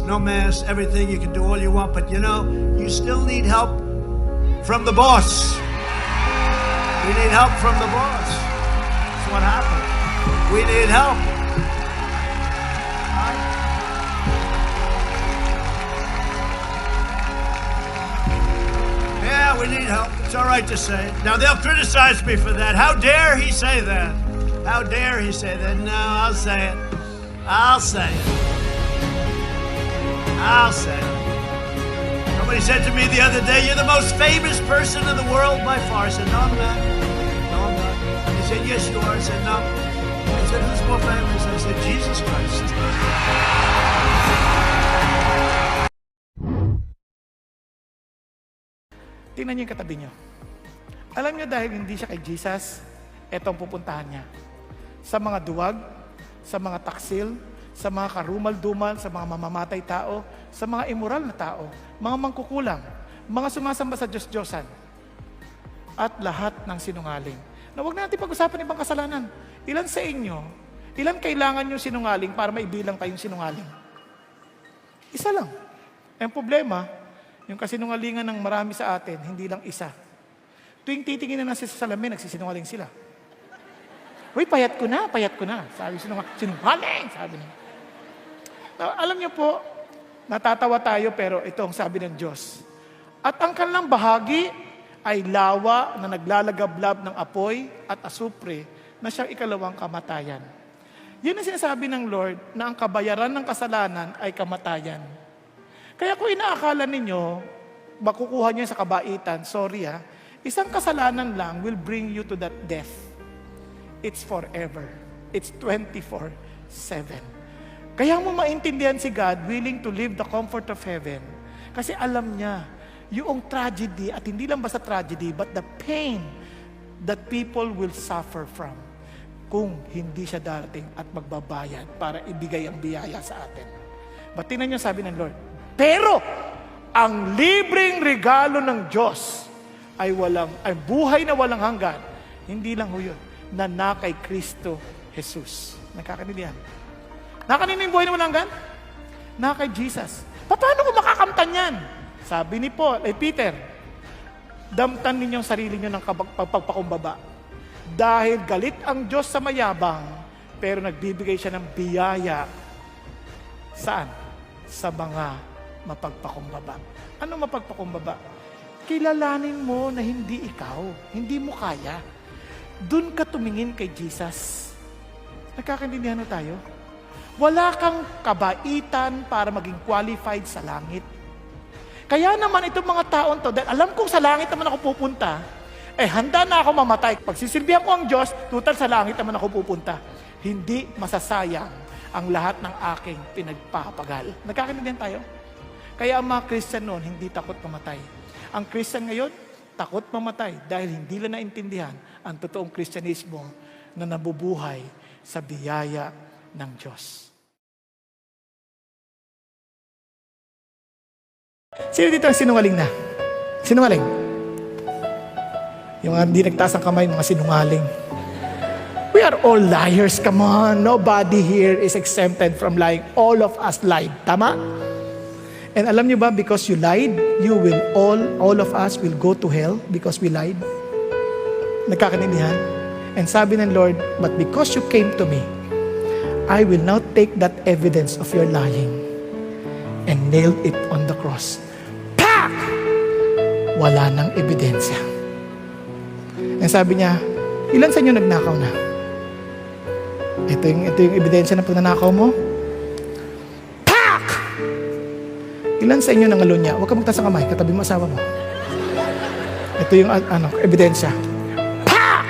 No mass, everything, you can do all you want, but you still need help from the boss. We need help from the boss. That's what happened. We need help. Yeah, we need help. It's all right to say it. Now, they'll criticize me for that. How dare he say that? How dare he say that? No, I'll say it. I'll say it. I'll say it. Somebody said to me the other day, "You're the most famous person in the world by far." I said, "No, I'm not. No, I'm not." He said, "Yes, you are." I said, "No." I said, "Who's more famous?" I said, "Jesus Christ." Tingnan niyo yung katabi niyo. Alam niyo dahil hindi siya kay Jesus, etong pupuntahan niya. Sa mga duwag, sa mga taksil, sa mga karumal-dumal, sa mga mamamatay tao, sa mga immoral na tao, mga mangkukulang, mga sumasamba sa Diyos-Diyosan, at lahat ng sinungaling. Na huwag natin pag-usapan ibang kasalanan. Ilan sa inyo, ilan kailangan yung sinungaling para maibilang tayong sinungaling? Isa lang. Ang problema, yung kasinungalingan ng marami sa atin, hindi lang isa. Tuwing titingin na sa salamin, nagsisinungaling sila. "Uy, payat ko na. Sabi sinungaling, sabi niya. Alam niyo po, natatawa tayo pero ito ang sabi ng Diyos. At ang kanilang bahagi ay lawa na naglalagablab ng apoy at asupre na siyang ikalawang kamatayan. Yun ang sinasabi ng Lord na ang kabayaran ng kasalanan ay kamatayan. Kaya kung inaakala ninyo, makukuha niyo sa kabaitan, sorry isang kasalanan lang will bring you to that death. It's forever. It's 24/7. Kaya mo maintindihan si God, willing to live the comfort of heaven. Kasi alam niya, yung tragedy, at hindi lang basta tragedy, but the pain that people will suffer from kung hindi siya darating at magbabayad para ibigay ang biyaya sa atin. But tingnan niyo sabi ng Lord, pero ang libreng regalo ng Diyos ay buhay na walang hanggan. Hindi lang ho yun, na kay Kristo Jesus. Nagkakaintindihan? Kanino yung buhay na walang hanggan? Kay Jesus. Paano ko makakamtan yan? Sabi ni Peter, damtan ninyong sarili nyo ng pagpapakumbaba. Dahil galit ang Diyos sa mayabang, pero nagbibigay siya ng biyaya. Saan? Sa mga mapagpakumbaba. Ano mapagpakumbaba? Kilalanin mo na hindi ikaw, hindi mo kaya. Doon ka tumingin kay Jesus. Nagkakaintindihan na tayo? Wala kang kabaitan para maging qualified sa langit. Kaya naman itong mga taon to, dahil alam kong sa langit naman ako pupunta, handa na ako mamatay. Pagsisilbihan ko ang Diyos, total sa langit naman ako pupunta. Hindi masasayang ang lahat ng aking pinagpapagal. Nagkakaintindihan tayo? Kaya ang mga Christian noon, hindi takot mamatay. Ang Christian ngayon, takot mamatay dahil hindi lang naintindihan ang totoong Kristyanismo na nabubuhay sa biyaya ng Diyos. Sino dito ang sinungaling na? Sinungaling? Yung hindi nagtaas ang kamay, mga sinungaling. We are all liars, come on. Nobody here is exempted from lying. All of us lied. Tama? And alam niyo ba, because you lied, you will all of us will go to hell because we lied. Nagkakaintindihan? And sabi ng Lord, but because you came to me, I will now take that evidence of your lying and nailed it on the cross. Pak! Wala nang ebidensya. And sabi niya, ilan sa inyo nagnakaw na? Ito yung ebidensya ng pagnanakaw mo. Pak! Ilan sa inyo nangalunya? Huwag ka magtaas ang kamay, katabi mo asawa mo. Ito yung ebidensya. Pak!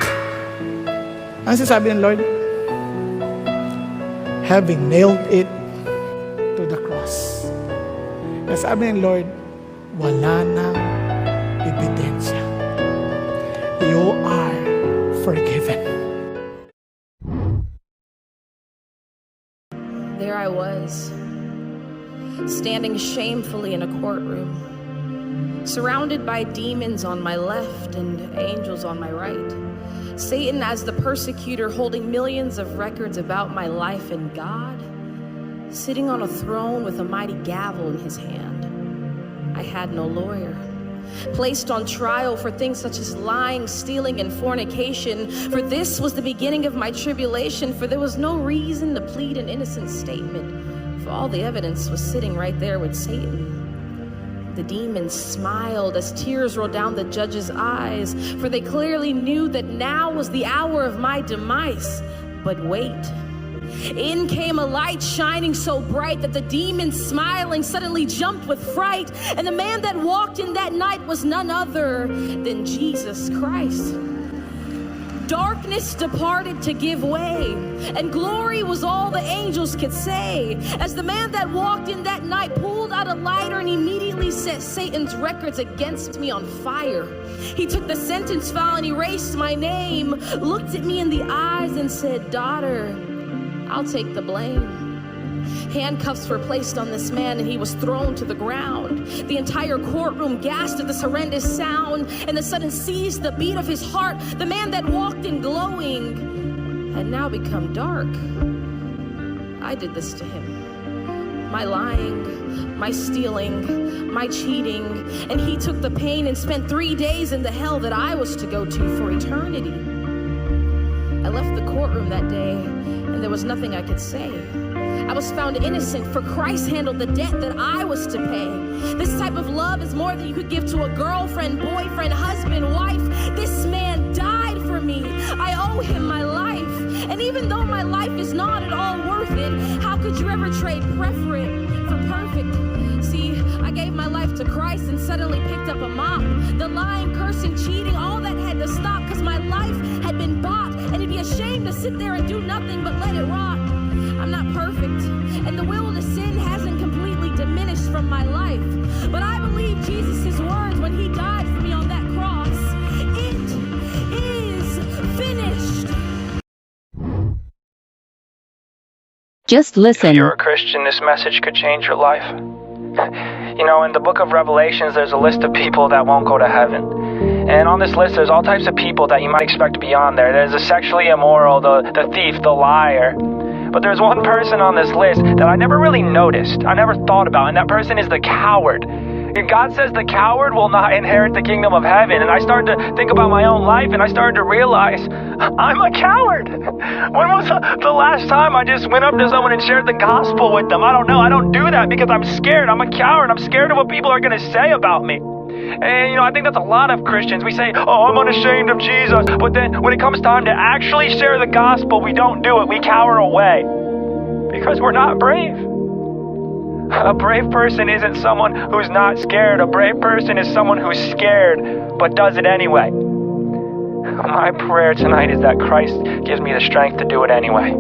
Ano sinasabi ng Lord? Having nailed it to the cross. Sabi ng Lord, wala nang ebidensya. You are forgiven. There I was, standing shamefully in a courtroom, surrounded by demons on my left and angels on my right. Satan as the persecutor, holding millions of records about my life, and God sitting on a throne with a mighty gavel in his hand. I had no lawyer. Placed on trial for things such as lying, stealing, and fornication. For this was the beginning of my tribulation, for there was no reason to plead an innocent statement, for all the evidence was sitting right there with Satan. The demons smiled as tears rolled down the judge's eyes, for they clearly knew that now was the hour of my demise. But wait. In came a light shining so bright that the demons, smiling, suddenly jumped with fright. And the man that walked in that night was none other than Jesus Christ. Darkness departed to give way, and glory was all the angels could say, as the man that walked in that night pulled out a lighter and immediately set Satan's records against me on fire. He took the sentence file and erased my name, looked at me in the eyes and said, "Daughter, I'll take the blame." Handcuffs were placed on this man and he was thrown to the ground. The entire courtroom gasped at this horrendous sound, and the sudden ceased the beat of his heart. The man that walked in glowing had now become dark. I did this to him. My lying, my stealing, my cheating, and he took the pain and spent 3 days in the hell that I was to go to for eternity. I left the courtroom that day and there was nothing I could say. I was found innocent, for Christ handled the debt that I was to pay. This type of love is more than you could give to a girlfriend, boyfriend, husband, wife. This man died for me. I owe him my life. And even though my life is not at all worth it, how could you ever trade preferent for perfect? See, I gave my life to Christ and suddenly picked up a mop. The lying, cursing, cheating, all that had to stop, because my life had been bought. And it'd be a shame to sit there and do nothing but let it rot. I'm not perfect, and the will to sin hasn't completely diminished from my life. But I believe Jesus' words when he died for me on that cross. It is finished. Just listen. If you're a Christian, this message could change your life. You know, in the book of Revelations, there's a list of people that won't go to heaven. And on this list, there's all types of people that you might expect to be on there. There's the sexually immoral, the thief, the liar. But there's one person on this list that I never really noticed, I never thought about, and that person is the coward. God says the coward will not inherit the kingdom of heaven. And I started to think about my own life, and I started to realize I'm a coward. When was the last time I just went up to someone and shared the gospel with them? I don't know. I don't do that because I'm scared. I'm a coward. I'm scared of what people are going to say about me. And, you know, I think that's a lot of Christians. We say, oh, I'm unashamed of Jesus. But then when it comes time to actually share the gospel, we don't do it. We cower away because we're not brave. A brave person isn't someone who's not scared. A brave person is someone who's scared but does it anyway. My prayer tonight is that Christ gives me the strength to do it anyway.